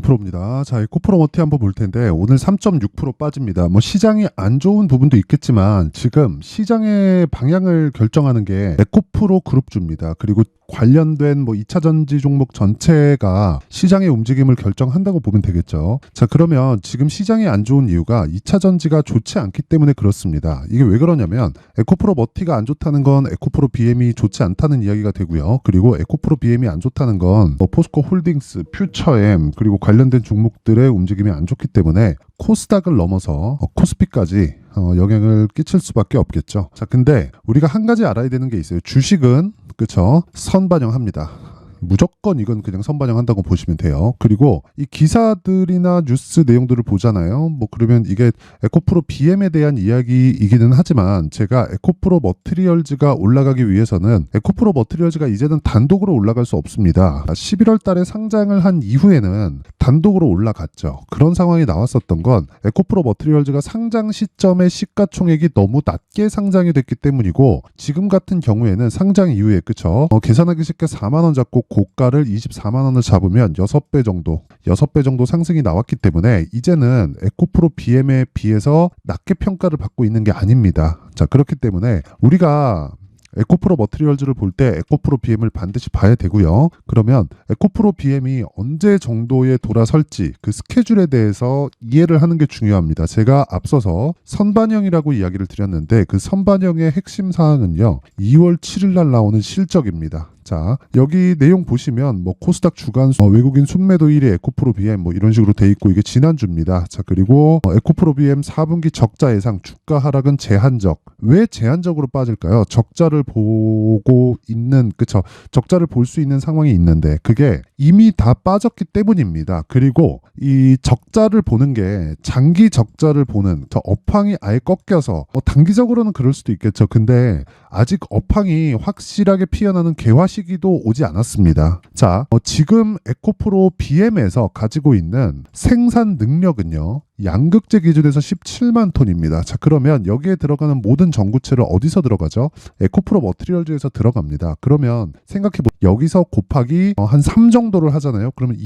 에코프로입니다. 자, 에코프로 머티 한번 볼 텐데 오늘 3.6% 빠집니다. 시장이 안 좋은 부분도 있겠지만 지금 시장의 방향을 결정하는 게 에코프로 그룹주입니다. 그리고 관련된 2차 전지 종목 전체가 시장의 움직임을 결정한다고 보면 되겠죠. 자, 그러면 지금 시장이 안 좋은 이유가 2차 전지가 좋지 않기 때문에 그렇습니다. 이게 왜 그러냐면 에코프로 머티가 안 좋다는 건 에코프로 BM이 좋지 않다는 이야기가 되고요. 그리고 에코프로 BM이 안 좋다는 건 포스코 홀딩스, 퓨처엠 그리고 관련된 종목들의 움직임이 안 좋기 때문에 코스닥을 넘어서 코스피까지 영향을 끼칠 수밖에 없겠죠. 자, 근데 우리가 한 가지 알아야 되는 게 있어요. 주식은 그쵸? 선반영합니다. 무조건 이건 그냥 선반영한다고 보시면 돼요. 그리고 이 기사들이나 뉴스 내용들을 보잖아요. 그러면 이게 에코프로 BM에 대한 이야기이기는 하지만 제가 에코프로 머티리얼즈가 올라가기 위해서는 에코프로 머티리얼즈가 이제는 단독으로 올라갈 수 없습니다. 11월 달에 상장을 한 이후에는 단독으로 올라갔죠. 그런 상황이 나왔었던 건 에코프로 머티리얼즈가 상장 시점의 시가총액이 너무 낮게 상장이 됐기 때문이고 지금 같은 경우에는 상장 이후에 그쵸? 계산하기 쉽게 4만 원 잡고 고가를 24만 원을 잡으면 6배 정도 상승이 나왔기 때문에 이제는 에코프로 BM에 비해서 낮게 평가를 받고 있는 게 아닙니다. 자, 그렇기 때문에 우리가 에코프로 머티리얼즈를 볼 때 에코프로 BM을 반드시 봐야 되고요. 그러면 에코프로 BM이 언제 정도에 돌아설지 그 스케줄에 대해서 이해를 하는 게 중요합니다. 제가 앞서서 선반영이라고 이야기를 드렸는데 그 선반영의 핵심 사항은요. 2월 7일 날 나오는 실적입니다. 자, 여기 내용 보시면 코스닥 주간 외국인 순매도 1위 에코프로 BM 이런 식으로 돼 있고 이게 지난주입니다. 자, 그리고 에코프로 BM 4분기 적자 예상 주가 하락은 제한적. 왜 제한적으로 빠질까요? 적자를 보고 있는 그쵸? 적자를 볼 수 있는 상황이 있는데 그게 이미 다 빠졌기 때문입니다. 그리고 이 적자를 보는 게 장기 적자를 보는 저 업황이 아예 꺾여서 단기적으로는 그럴 수도 있겠죠. 근데 아직 업황이 확실하게 피어나는 개화 시기도 오지 않았습니다. 자, 지금 에코프로 BM에서 가지고 있는 생산 능력은요. 양극재 기준에서 17만 톤입니다. 자, 그러면 여기에 들어가는 모든 전구체를 어디서 들어가죠? 에코프로 머티리얼즈에서 들어갑니다. 그러면 생각해보세요. 여기서 곱하기 한 3 정도를 하잖아요. 그러면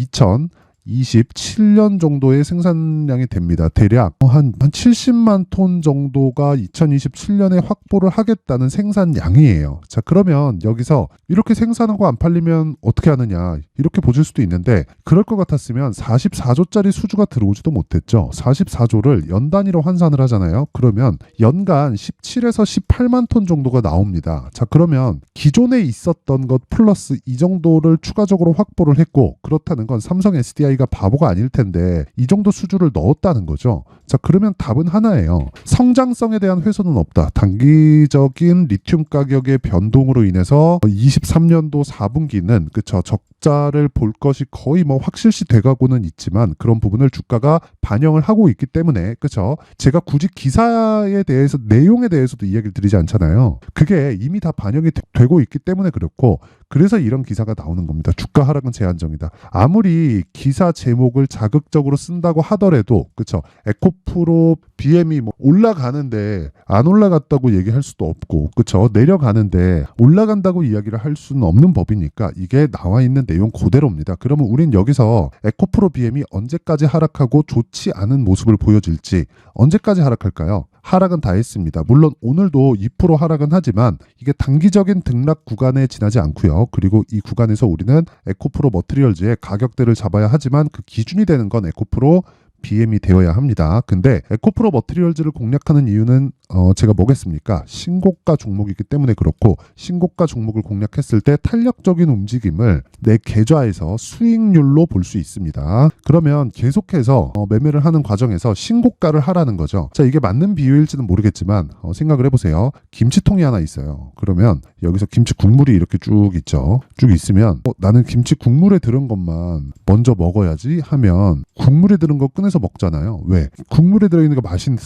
2027년 정도의 생산량이 됩니다. 대략 한 70만 톤 정도가 2027년에 확보를 하겠다는 생산량이에요. 자, 그러면 여기서 이렇게 생산하고 안 팔리면 어떻게 하느냐 이렇게 보실 수도 있는데 그럴 것 같았으면 44조짜리 수주가 들어오지도 못했죠. 44조를 연 단위로 환산을 하잖아요. 그러면 연간 17에서 18만 톤 정도가 나옵니다. 자, 그러면 기존에 있었던 것 플러스 이 정도를 추가적으로 확보를 했고 그렇다는 건 삼성 SDI가 바보가 아닐 텐데 이 정도 수주를 넣었다는 거죠. 자, 그러면 답은 하나예요. 성장성에 대한 훼손은 없다. 단기적인 리튬 가격의 변동으로 인해서 23년도 4분기는 그쵸 적자를 볼 것이 거의 확실시 돼가고는 있지만 그런 부분을 주가가 반영을 하고 있기 때문에 그쵸 제가 굳이 기사에 대해서 내용에 대해서도 이야기를 드리지 않잖아요. 그게 이미 다 반영이 되고 있기 때문에 그렇고 그래서 이런 기사가 나오는 겁니다. 주가 하락은 제한적이다. 아무리 기사 제목을 자극적으로 쓴다고 하더라도 그쵸 에코프로 BM이 올라가는데 안 올라갔다고 얘기할 수도 없고 그쵸 내려가는데 올라간다고 이야기를 할 수는 없는 법이니까 이게 나와 있는 내용 그대로입니다. 그러면 우린 여기서 에코프로 BM이 언제까지 하락하고 좋지 않은 모습을 보여줄지 언제까지 하락할까요? 하락은 다 했습니다. 물론 오늘도 2% 하락은 하지만 이게 단기적인 등락 구간에 지나지 않고요. 그리고 이 구간에서 우리는 에코프로 머티리얼즈의 가격대를 잡아야 하지만 그 기준이 되는 건 에코프로 BM이 되어야 합니다. 근데 에코프로 머티리얼즈를 공략하는 이유는 제가 뭐겠습니까? 신고가 종목이기 때문에 그렇고 신고가 종목을 공략했을 때 탄력적인 움직임을 내 계좌에서 수익률로 볼 수 있습니다. 그러면 계속해서 매매를 하는 과정에서 신고가를 하라는 거죠. 자, 이게 맞는 비유일지는 모르겠지만 생각을 해보세요. 김치통이 하나 있어요. 그러면 여기서 김치 국물이 이렇게 쭉 있죠. 쭉 있으면 나는 김치 국물에 들은 것만 먼저 먹어야지 하면 국물에 들은 거 꺼내서 먹잖아요. 왜? 국물에 들어있는 거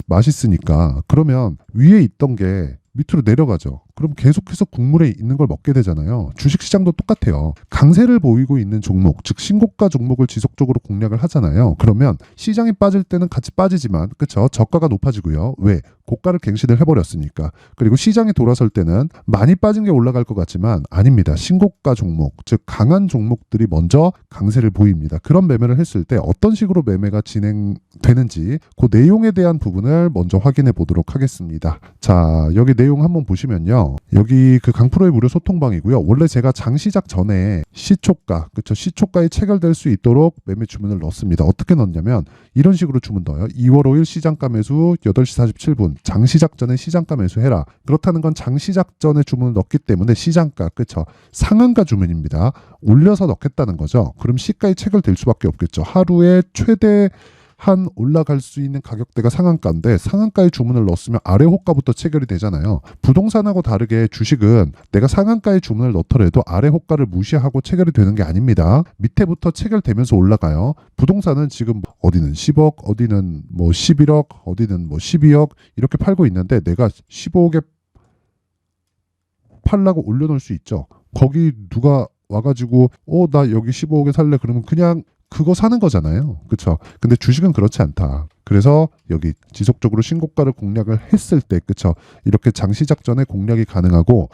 맛있으니까. 그러면 위에 있던 게 밑으로 내려가죠. 그럼 계속해서 국물에 있는 걸 먹게 되잖아요. 주식시장도 똑같아요. 강세를 보이고 있는 종목, 즉 신고가 종목을 지속적으로 공략을 하잖아요. 그러면 시장이 빠질 때는 같이 빠지지만 그쵸? 저가가 높아지고요. 왜? 고가를 갱신을 해버렸으니까. 그리고 시장이 돌아설 때는 많이 빠진 게 올라갈 것 같지만 아닙니다. 신고가 종목, 즉 강한 종목들이 먼저 강세를 보입니다. 그런 매매를 했을 때 어떤 식으로 매매가 진행되는지 그 내용에 대한 부분을 먼저 확인해 보도록 하겠습니다. 자, 여기 내용 한번 보시면요. 여기 그 강프로의 무료 소통방이고요. 원래 제가 장 시작 전에 시초가, 그쵸? 시초가에 체결될 수 있도록 매매 주문을 넣습니다. 어떻게 넣냐면 이런 식으로 주문 넣어요. 2월 5일 시장가 매수 8시 47분. 장 시작 전에 시장가 매수해라. 그렇다는 건 장 시작 전에 주문을 넣기 때문에 시장가, 그쵸? 상한가 주문입니다. 올려서 넣겠다는 거죠. 그럼 시가에 체결될 수밖에 없겠죠. 하루에 최대 한 올라갈 수 있는 가격대가 상한가인데 상한가에 주문을 넣었으면 아래 호가부터 체결이 되잖아요. 부동산하고 다르게 주식은 내가 상한가에 주문을 넣더라도 아래 호가를 무시하고 체결이 되는 게 아닙니다. 밑에부터 체결되면서 올라가요. 부동산은 지금 어디는 10억, 어디는 뭐 11억, 어디는 뭐 12억 이렇게 팔고 있는데 내가 15억에 팔라고 올려놓을 수 있죠. 거기 누가 와가지고 나 여기 15억에 살래 그러면 그냥 그거 사는 거잖아요. 그쵸? 근데 주식은 그렇지 않다. 그래서 여기 지속적으로 신고가를 공략을 했을 때, 그쵸? 이렇게 장 시작 전에 공략이 가능하고,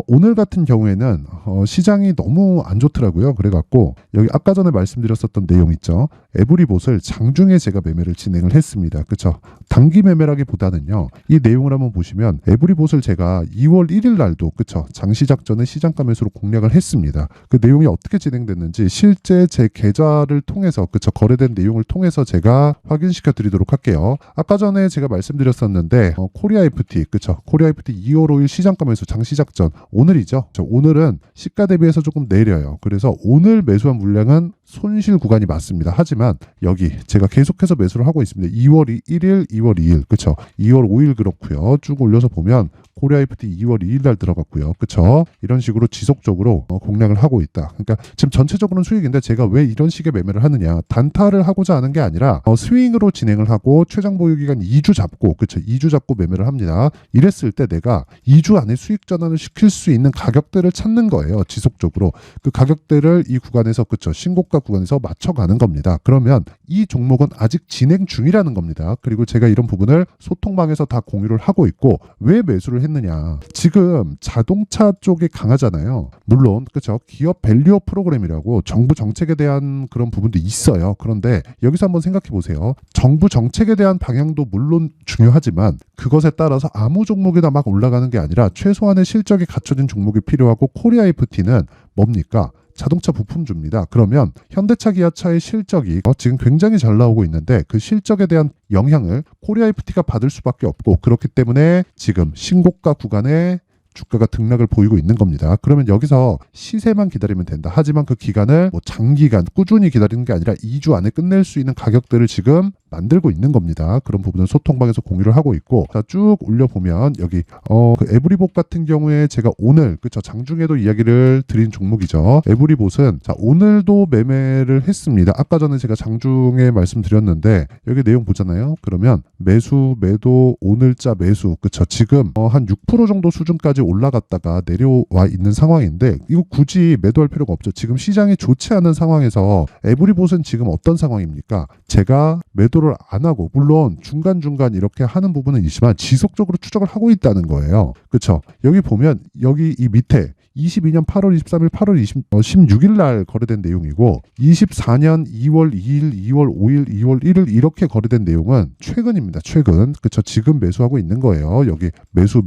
오늘 같은 경우에는, 시장이 너무 안 좋더라고요. 그래갖고, 여기 아까 전에 말씀드렸었던 내용 있죠? 에브리봇을 장중에 제가 매매를 진행을 했습니다. 그쵸? 단기 매매라기보다는요, 이 내용을 한번 보시면, 에브리봇을 제가 2월 1일 날도, 그쵸? 장 시작 전에 시장가 매수로 공략을 했습니다. 그 내용이 어떻게 진행됐는지, 실제 제 계좌를 통해서, 그쵸? 거래된 내용을 통해서 제가 확인시켜 드리도록 할게요. 아까 전에 제가 말씀드렸었는데 코리아 FT, 그쵸? 코리아 FT 2월 5일 시장가 매수 장 시작 전 오늘이죠. 오늘은 시가 대비해서 조금 내려요. 그래서 오늘 매수한 물량은 손실 구간이 맞습니다. 하지만 여기 제가 계속해서 매수를 하고 있습니다. 2월 1일, 2월 2일, 그쵸? 2월 5일 그렇고요. 쭉 올려서 보면 코리아 FT 2월 2일 날 들어갔고요. 그쵸? 이런 식으로 지속적으로 공략을 하고 있다. 그러니까 지금 전체적으로는 수익인데 제가 왜 이런 식의 매매를 하느냐? 단타를 하고자 하는 게 아니라 스윙으로 진행을 하고 최장 보유 기간 2주 잡고, 그쵸? 2주 잡고 매매를 합니다. 이랬을 때 내가 2주 안에 수익 전환을 시킬 수 있는 가격대를 찾는 거예요. 지속적으로. 그 가격대를 이 구간에서, 그쵸? 신고가 구간에서 맞춰가는 겁니다. 그러면 이 종목은 아직 진행 중이라는 겁니다. 그리고 제가 이런 부분을 소통방에서 다 공유를 하고 있고 왜 매수를 했느냐. 지금 자동차 쪽이 강하잖아요. 물론 그렇죠. 기업 밸류업 프로그램이라고 정부 정책에 대한 그런 부분도 있어요. 그런데 여기서 한번 생각해 보세요. 정부 정책에 대한 방향도 물론 중요하지만 그것에 따라서 아무 종목이나 막 올라가는 게 아니라 최소한의 실적이 갖춰진 종목이 필요하고 코리아 FT는 뭡니까? 자동차 부품주입니다. 그러면 현대차, 기아차의 실적이 지금 굉장히 잘 나오고 있는데 그 실적에 대한 영향을 코리아 FT가 받을 수밖에 없고 그렇기 때문에 지금 신고가 구간에 주가가 등락을 보이고 있는 겁니다. 그러면 여기서 시세만 기다리면 된다. 하지만 그 기간을 뭐 장기간 꾸준히 기다리는 게 아니라 2주 안에 끝낼 수 있는 가격들을 지금 만들고 있는 겁니다. 그런 부분은 소통방에서 공유를 하고 있고 자, 쭉 올려보면 여기 그 에브리봇 같은 경우에 제가 오늘 그쵸 장중에도 이야기를 드린 종목이죠. 에브리봇은 자 오늘도 매매를 했습니다. 아까 전에 제가 장중에 말씀드렸는데 여기 내용 보잖아요. 그러면 매수, 매도, 오늘자 매수 그쵸 지금 한 6% 정도 수준까지 올라갔다가 내려와 있는 상황인데 이거 굳이 매도할 필요가 없죠. 지금 시장이 좋지 않은 상황에서 에브리봇은 지금 어떤 상황입니까? 제가 매도를 안 하고 물론 중간중간 이렇게 하는 부분은 있지만 지속적으로 추적을 하고 있다는 거예요. 그렇죠? 여기 보면 여기 이 밑에 22년 8월 23일, 8월 16일 날 거래된 내용이고 24년 2월 2일, 2월 5일, 2월 1일 이렇게 거래된 내용은 최근입니다. 최근. 그렇죠. 지금 매수하고 있는 거예요. 여기 매수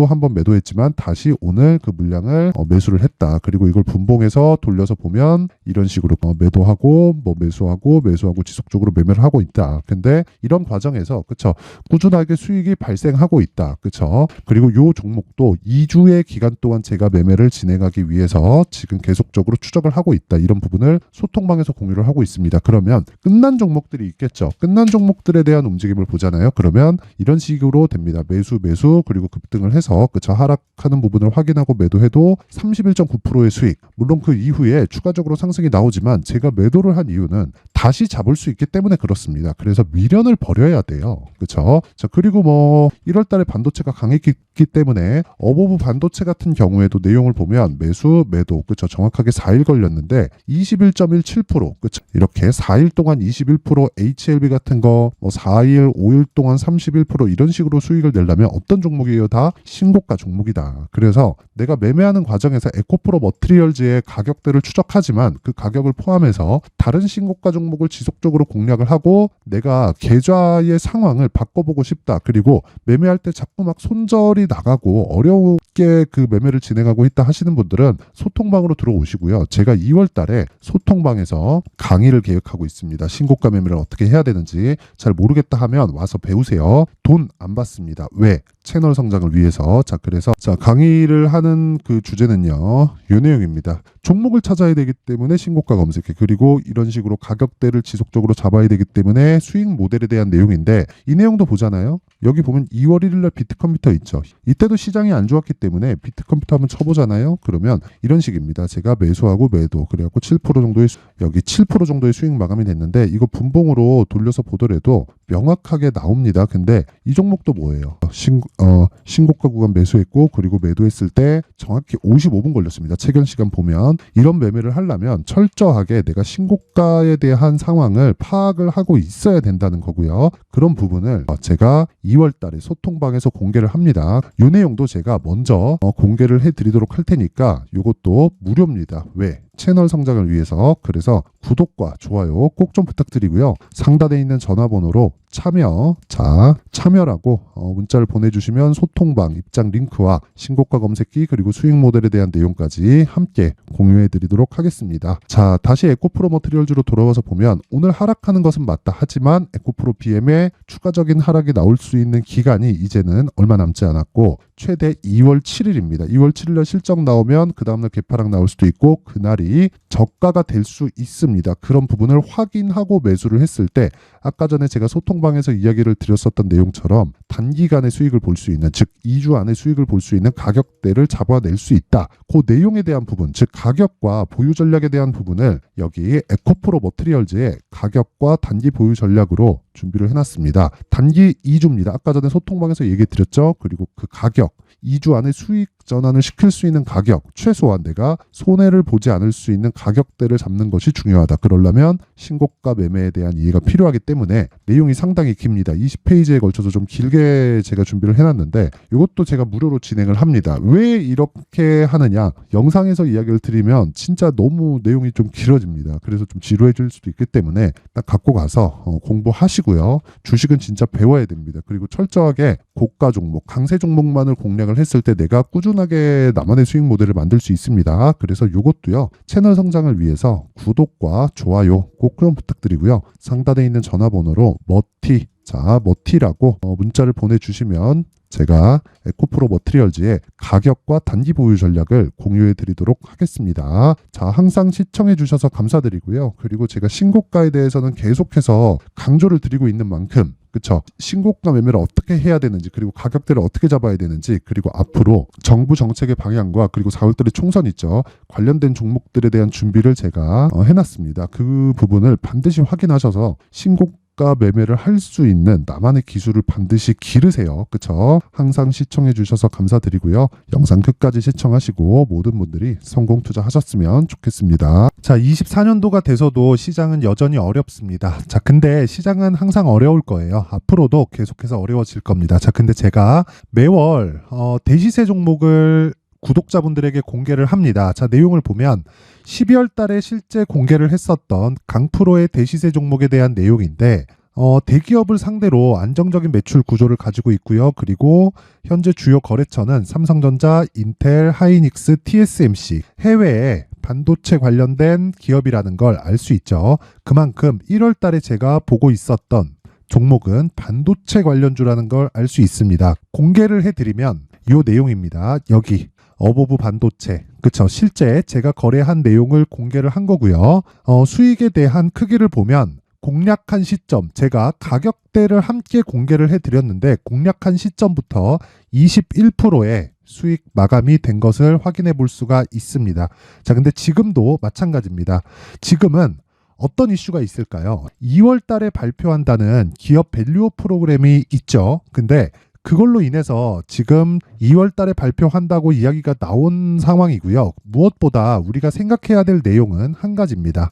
한번 매도했지만 다시 오늘 그 물량을 매수를 했다. 그리고 이걸 분봉해서 돌려서 보면 이런 식으로 매도하고 뭐 매수하고 지속적으로 매매를 하고 있다. 근데 이런 과정에서 그렇죠. 꾸준하게 수익이 발생하고 있다. 그렇죠. 그리고 요 종목도 2주의 기간 동안 제가 매매를 매매를 진행하기 위해서 지금 계속적으로 추적을 하고 있다. 이런 부분을 소통방에서 공유를 하고 있습니다. 그러면 끝난 종목들이 있겠죠. 끝난 종목들에 대한 움직임을 보잖아요. 그러면 이런 식으로 됩니다. 매수 그리고 급등을 해서 그쵸 하락하는 부분을 확인하고 매도해도 31.9%의 수익. 물론 그 이후에 추가적으로 상승이 나오지만 제가 매도를 한 이유는 다시 잡을 수 있기 때문에 그렇습니다. 그래서 미련을 버려야 돼요. 그쵸? 자, 그리고 뭐 1월 달에 반도체가 강했기 때문에 어버브 반도체 같은 경우에도 내용을 보면 매수, 매도, 그쵸? 정확하게 4일 걸렸는데 21.17%, 그쵸? 이렇게 4일 동안 21%, HLB 같은 거 뭐 4일, 5일 동안 31% 이런 식으로 수익을 내려면 어떤 종목이에요? 다 신고가 종목이다. 그래서 내가 매매하는 과정에서 에코프로 머티리얼즈의 가격대를 추적하지만 그 가격을 포함해서 다른 신고가 종목을 지속적으로 공략을 하고 내가 계좌의 상황을 바꿔보고 싶다. 그리고 매매할 때 자꾸 막 손절이 나가고 어렵게 그 매매를 진행하고 있다 하시는 분들은 소통방으로 들어오시고요. 제가 2월 달에 소통방에서 강의를 계획하고 있습니다. 신고가 매매를 어떻게 해야 되는지 잘 모르겠다 하면 와서 배우세요. 돈 안 받습니다. 왜? 채널 성장을 위해서. 자, 그래서 강의를 하는 그 주제는요. 이 내용입니다. 종목을 찾아야 되기 때문에 신고가 검색해. 그리고 이런 식으로 가격대를 지속적으로 잡아야 되기 때문에 수익 모델에 대한 내용인데 이 내용도 보잖아요. 여기 보면 2월 1일 날 비트컴퓨터 있죠. 이때도 시장이 안 좋았기 때문에 비트컴퓨터 한번 쳐보잖아요. 그러면 이런 식입니다. 제가 매수하고 매도 그래갖고 7% 정도의 여기 7% 정도의 수익 마감이 됐는데 이거 분봉으로 돌려서 보더라도 명확하게 나옵니다. 근데 이 종목도 뭐예요? 신고가 구간 매수했고 그리고 매도했을 때 정확히 55분 걸렸습니다. 체결 시간 보면 이런 매매를 하려면 철저하게 내가 신고가에 대한 상황을 파악을 하고 있어야 된다는 거고요. 그런 부분을 제가 2월 달에 소통방에서 공개를 합니다. 이 내용도 제가 먼저 공개를 해드리도록 할 테니까 이것도 무료입니다. 왜? 채널 성장을 위해서. 그래서 구독과 좋아요 꼭 좀 부탁드리고요. 상단에 있는 전화번호로 참여라고 문자를 보내주시면 소통방 입장 링크와 신고가 검색기 그리고 수익 모델에 대한 내용까지 함께 공유해 드리도록 하겠습니다. 자, 다시 에코프로 머티리얼즈로 돌아와서 보면 오늘 하락하는 것은 맞다 하지만 에코프로 BM에 추가적인 하락이 나올 수 있는 기간이 이제는 얼마 남지 않았고 최대 2월 7일입니다. 2월 7일날 실적 나오면 그 다음날 개파락 나올 수도 있고 그날이 저가가 될 수 있습니다. 그런 부분을 확인하고 매수를 했을 때 아까 전에 제가 소통방에서 이야기를 드렸었던 내용처럼 단기간의 수익을 볼 수 있는 즉 2주 안에 수익을 볼 수 있는 가격대를 잡아낼 수 있다. 그 내용에 대한 부분 즉 가격과 보유 전략에 대한 부분을 여기 에코프로 머티리얼즈의 가격과 단기 보유 전략으로 준비를 해놨습니다. 단기 2주입니다. 아까 전에 소통방에서 얘기 드렸죠. 그리고 그 가격 2주 안에 수익 전환을 시킬 수 있는 가격 최소한 내가 손해를 보지 않을 수 있는 가격대를 잡는 것이 중요하다. 그러려면 신고가 매매에 대한 이해가 필요하기 때문에 내용이 상당히 깁니다. 20페이지에 걸쳐서 좀 길게 제가 준비를 해놨는데 이것도 제가 무료로 진행을 합니다. 왜 이렇게 하느냐 영상에서 이야기를 드리면 진짜 너무 내용이 좀 길어집니다. 그래서 좀 지루해질 수도 있기 때문에 딱 갖고 가서 공부하시고요. 주식은 진짜 배워야 됩니다. 그리고 철저하게 고가 종목 강세 종목만을 공략을 했을 때 내가 꾸준하게 나만의 수익 모델을 만들 수 있습니다. 그래서 이것도요 채널 성장을 위해서 구독과 좋아요 꼭 좀 부탁드리고요. 상단에 있는 전화번호로 머티라고 문자를 보내주시면 제가 에코프로 머티리얼즈의 가격과 단기 보유 전략을 공유해 드리도록 하겠습니다. 자, 항상 시청해 주셔서 감사드리고요. 그리고 제가 신고가에 대해서는 계속해서 강조를 드리고 있는 만큼 그쵸? 신고가 매매를 어떻게 해야 되는지 그리고 가격대를 어떻게 잡아야 되는지 그리고 앞으로 정부 정책의 방향과 그리고 4월달에 총선 있죠. 관련된 종목들에 대한 준비를 제가 해놨습니다. 그 부분을 반드시 확인하셔서 신고가 매매를 할 수 있는 나만의 기술을 반드시 기르세요. 그쵸? 항상 시청해 주셔서 감사드리고요. 영상 끝까지 시청하시고 모든 분들이 성공 투자하셨으면 좋겠습니다. 자, 24년도가 돼서도 시장은 여전히 어렵습니다. 자, 근데 시장은 항상 어려울 거예요. 앞으로도 계속해서 어려워질 겁니다. 자, 근데 제가 매월 대시세 종목을 구독자분들에게 공개를 합니다. 자, 내용을 보면 12월 달에 실제 공개를 했었던 강프로의 대시세 종목에 대한 내용인데 대기업을 상대로 안정적인 매출 구조를 가지고 있고요. 그리고 현재 주요 거래처는 삼성전자, 인텔, 하이닉스, TSMC, 해외에 반도체 관련된 기업이라는 걸 알 수 있죠. 그만큼 1월 달에 제가 보고 있었던 종목은 반도체 관련주라는 걸 알 수 있습니다. 공개를 해드리면 이 내용입니다. 여기 어보브 반도체, 그쵸? 실제 제가 거래한 내용을 공개를 한 거고요. 수익에 대한 크기를 보면 공략한 시점, 제가 가격대를 함께 공개를 해드렸는데 공략한 시점부터 21%의 수익 마감이 된 것을 확인해 볼 수가 있습니다. 자, 근데 지금도 마찬가지입니다. 지금은 어떤 이슈가 있을까요? 2월 달에 발표한다는 기업 밸류업 프로그램이 있죠. 근데 그걸로 인해서 지금 2월 달에 발표한다고 이야기가 나온 상황이고요. 무엇보다 우리가 생각해야 될 내용은 한 가지입니다.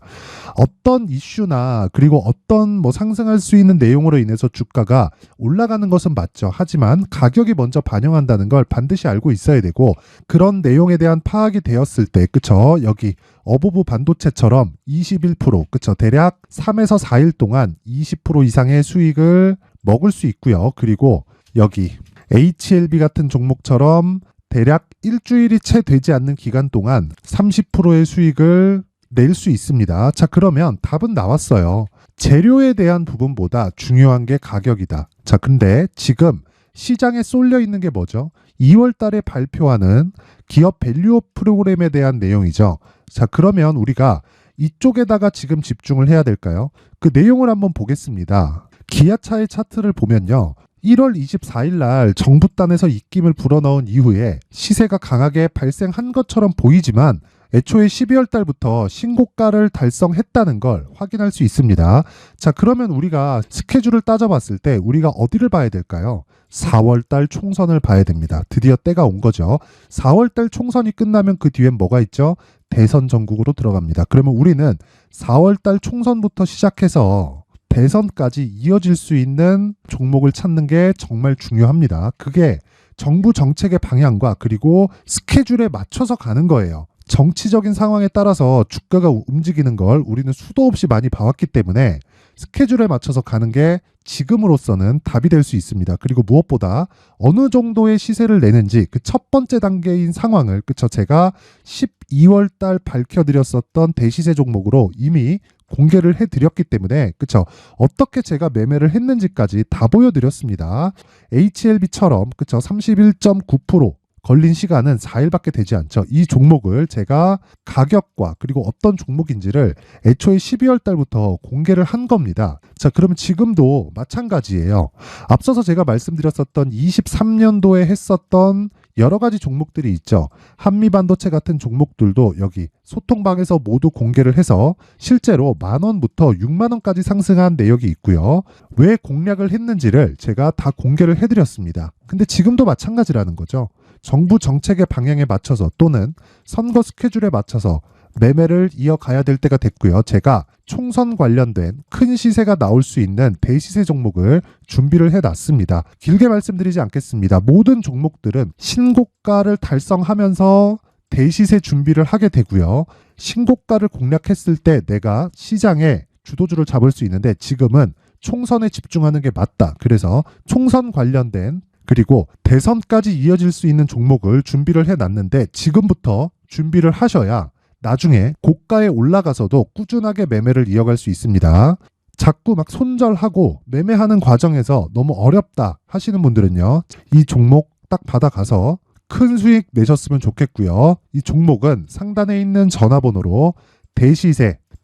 어떤 이슈나 그리고 어떤 상승할 수 있는 내용으로 인해서 주가가 올라가는 것은 맞죠. 하지만 가격이 먼저 반영한다는 걸 반드시 알고 있어야 되고, 그런 내용에 대한 파악이 되었을 때, 그쵸? 여기 어보브 반도체처럼 21%, 그쵸? 대략 3에서 4일 동안 20% 이상의 수익을 먹을 수 있고요. 그리고 여기 HLB 같은 종목처럼 대략 일주일이 채 되지 않는 기간 동안 30%의 수익을 낼 수 있습니다. 자, 그러면 답은 나왔어요. 재료에 대한 부분보다 중요한 게 가격이다. 자, 근데 지금 시장에 쏠려 있는 게 뭐죠? 2월 달에 발표하는 기업 밸류업 프로그램에 대한 내용이죠. 자, 그러면 우리가 이쪽에다가 지금 집중을 해야 될까요? 그 내용을 한번 보겠습니다. 기아차의 차트를 보면요. 1월 24일 날 정부단에서 입김을 불어넣은 이후에 시세가 강하게 발생한 것처럼 보이지만 애초에 12월 달부터 신고가를 달성했다는 걸 확인할 수 있습니다. 자, 그러면 우리가 스케줄을 따져봤을 때 우리가 어디를 봐야 될까요? 4월 달 총선을 봐야 됩니다. 드디어 때가 온 거죠. 4월 달 총선이 끝나면 그 뒤엔 뭐가 있죠? 대선 전국으로 들어갑니다. 그러면 우리는 4월 달 총선부터 시작해서 대선까지 이어질 수 있는 종목을 찾는 게 정말 중요합니다. 그게 정부 정책의 방향과 그리고 스케줄에 맞춰서 가는 거예요. 정치적인 상황에 따라서 주가가 움직이는 걸 우리는 수도 없이 많이 봐왔기 때문에 스케줄에 맞춰서 가는 게 지금으로서는 답이 될 수 있습니다. 그리고 무엇보다 어느 정도의 시세를 내는지 그 첫 번째 단계인 상황을, 그쵸? 제가 12월 달 밝혀드렸었던 대시세 종목으로 이미 공개를 해드렸기 때문에, 그쵸? 어떻게 제가 매매를 했는지까지 다 보여드렸습니다. HLB처럼, 그쵸? 31.9% 걸린 시간은 4일밖에 되지 않죠. 이 종목을 제가 가격과 그리고 어떤 종목인지를 애초에 12월 달부터 공개를 한 겁니다. 자, 그러면 지금도 마찬가지예요. 앞서서 제가 말씀드렸었던 23년도에 했었던 여러 가지 종목들이 있죠. 한미반도체 같은 종목들도 여기 소통방에서 모두 공개를 해서 실제로 10,000원부터 60,000원까지 상승한 내역이 있고요. 왜 공략을 했는지를 제가 다 공개를 해드렸습니다. 근데 지금도 마찬가지라는 거죠. 정부 정책의 방향에 맞춰서 또는 선거 스케줄에 맞춰서 매매를 이어가야 될 때가 됐고요. 제가 총선 관련된 큰 시세가 나올 수 있는 대시세 종목을 준비를 해놨습니다. 길게 말씀드리지 않겠습니다. 모든 종목들은 신고가를 달성하면서 대시세 준비를 하게 되고요. 신고가를 공략했을 때 내가 시장에 주도주를 잡을 수 있는데 지금은 총선에 집중하는 게 맞다. 그래서 총선 관련된 그리고 대선까지 이어질 수 있는 종목을 준비를 해놨는데 지금부터 준비를 하셔야 나중에 고가에 올라가서도 꾸준하게 매매를 이어갈 수 있습니다. 자꾸 막 손절하고 매매하는 과정에서 너무 어렵다 하시는 분들은요. 이 종목 딱 받아가서 큰 수익 내셨으면 좋겠고요. 이 종목은 상단에 있는 전화번호로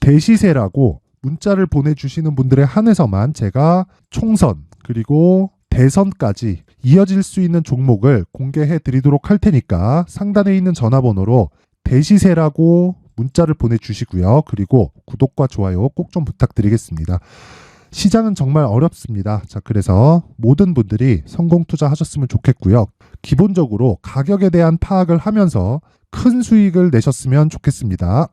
대시세라고 문자를 보내주시는 분들에 한해서만 제가 총선 그리고 대선까지 이어질 수 있는 종목을 공개해 드리도록 할 테니까 상단에 있는 전화번호로 대시세라고 문자를 보내주시고요. 그리고 구독과 좋아요 꼭 좀 부탁드리겠습니다. 시장은 정말 어렵습니다. 자, 그래서 모든 분들이 성공 투자하셨으면 좋겠고요. 기본적으로 가격에 대한 파악을 하면서 큰 수익을 내셨으면 좋겠습니다.